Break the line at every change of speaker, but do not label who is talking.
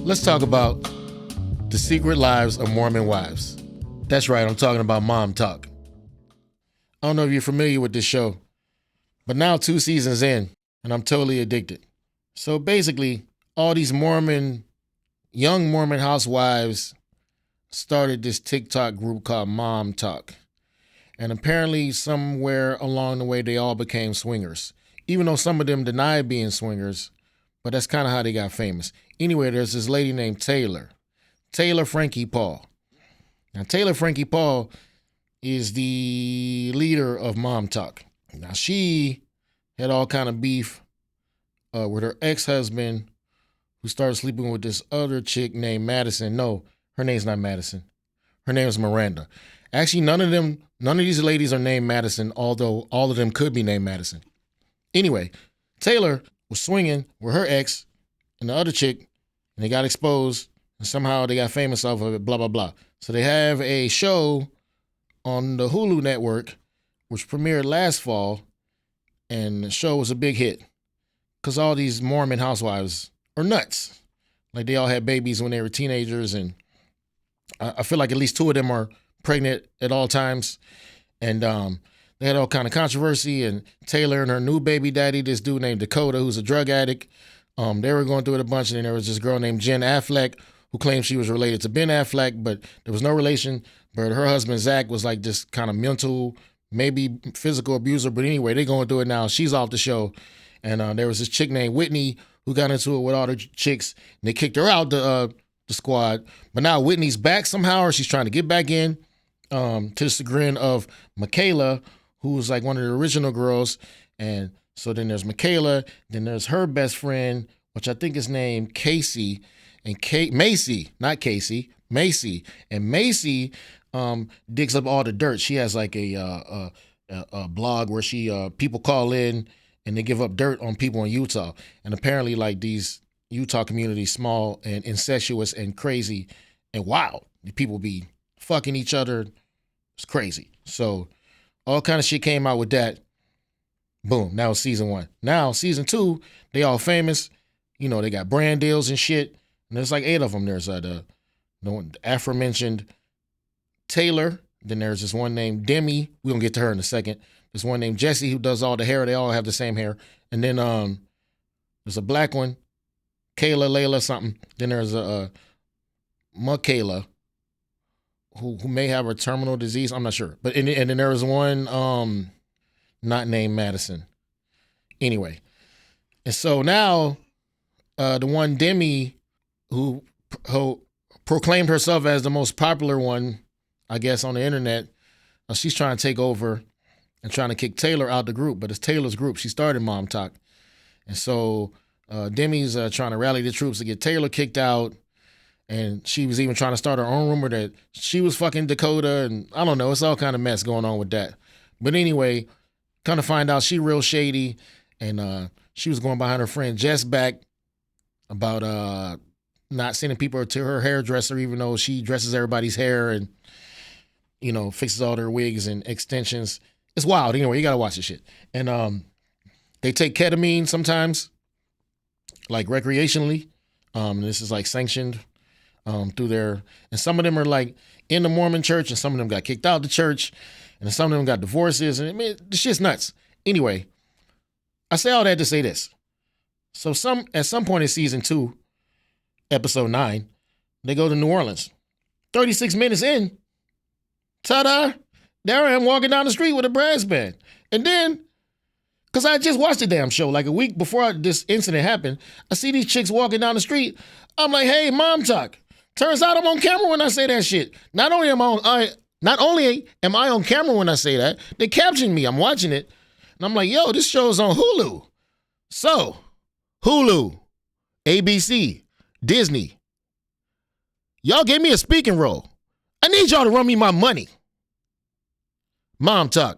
Let's talk about the secret lives of Mormon wives. That's right, I'm talking about MomTok. I don't know if you're familiar with this show, but now 2 seasons in, and I'm totally addicted. So basically, all these young Mormon housewives started this TikTok group called MomTok. And apparently somewhere along the way, they all became swingers. Even though some of them denied being swingers, but that's kind of how they got famous. Anyway, there's this lady named Taylor Frankie Paul. Now, Taylor Frankie Paul is the leader of MomTok. Now, she had all kind of beef with her ex-husband, who started sleeping with this other chick named Madison. No, her name's not Madison. Her name is Miranda. Actually, none of these ladies are named Madison, although all of them could be named Madison. Anyway, Taylor was swinging with her ex and the other chick, and they got exposed, and somehow they got famous off of it, blah, blah, blah. So they have a show on the Hulu network, which premiered last fall, and the show was a big hit because all these Mormon housewives are nuts. Like, they all had babies when they were teenagers, and I feel like at least 2 of them are pregnant at all times. And they had all kind of controversy, and Taylor and her new baby daddy, this dude named Dakota, who's a drug addict, they were going through it a bunch. And then there was this girl named Jen Affleck who claimed she was related to Ben Affleck, but there was no relation. But her husband, Zach, was like this kind of mental, maybe physical abuser. But anyway, they're going through it now. She's off the show. And there was this chick named Whitney who got into it with all the chicks, and they kicked her out the squad. But now Whitney's back somehow, or she's trying to get back in, to the chagrin of Michaela, who was like one of the original girls. And so then there's Michaela, then there's her best friend, which I think is named Casey, and Macy, not Casey, Macy. And Macy digs up all the dirt. She has like a blog where she people call in and they give up dirt on people in Utah. And apparently, like, these Utah communities, small and incestuous and crazy and wild. People be fucking each other. It's crazy. So all kind of shit came out with that. Boom. Now it's season 1. Now season 2, they all famous. You know, they got brand deals and shit. And there's like 8 of them. There's the aforementioned Taylor. Then there's this one named Demi. We're going to get to her in a second. There's one named Jesse who does all the hair. They all have the same hair. And then there's a black one, Layla something. Then there's a Michaela who may have a terminal disease. I'm not sure. But and then there was one not named Madison. Anyway. And so now the one Demi who proclaimed herself as the most popular one, I guess, on the internet, she's trying to take over and trying to kick Taylor out the group. But it's Taylor's group. She started MomTok. And so Demi's trying to rally the troops to get Taylor kicked out. And she was even trying to start her own rumor that she was fucking Dakota. And I don't know. It's all kind of mess going on with that. But anyway, kind of find out she real shady. And she was going behind her friend Jess back about not sending people to her hairdresser, even though she dresses everybody's hair and, you know, fixes all their wigs and extensions. It's wild. Anyway, you got to watch this shit. And they take ketamine sometimes, like recreationally. This is like sanctioned through their, and some of them are like in the Mormon church, and some of them got kicked out the church, and some of them got divorces, and I mean, this shit's nuts. Anyway, I say all that to say this. So at some point in season 2, episode 9, they go to New Orleans. 36 minutes in, ta-da, there I am walking down the street with a brass band. And then, because I just watched the damn show like a week before this incident happened, I see these chicks walking down the street. I'm like, hey, MomTok. Turns out I'm on camera when I say that shit. Not only am I on camera when I say that, they captioned me. I'm watching it. And I'm like, yo, this show's on Hulu. So, Hulu, ABC, Disney, y'all gave me a speaking role. I need y'all to run me my money. MomTok.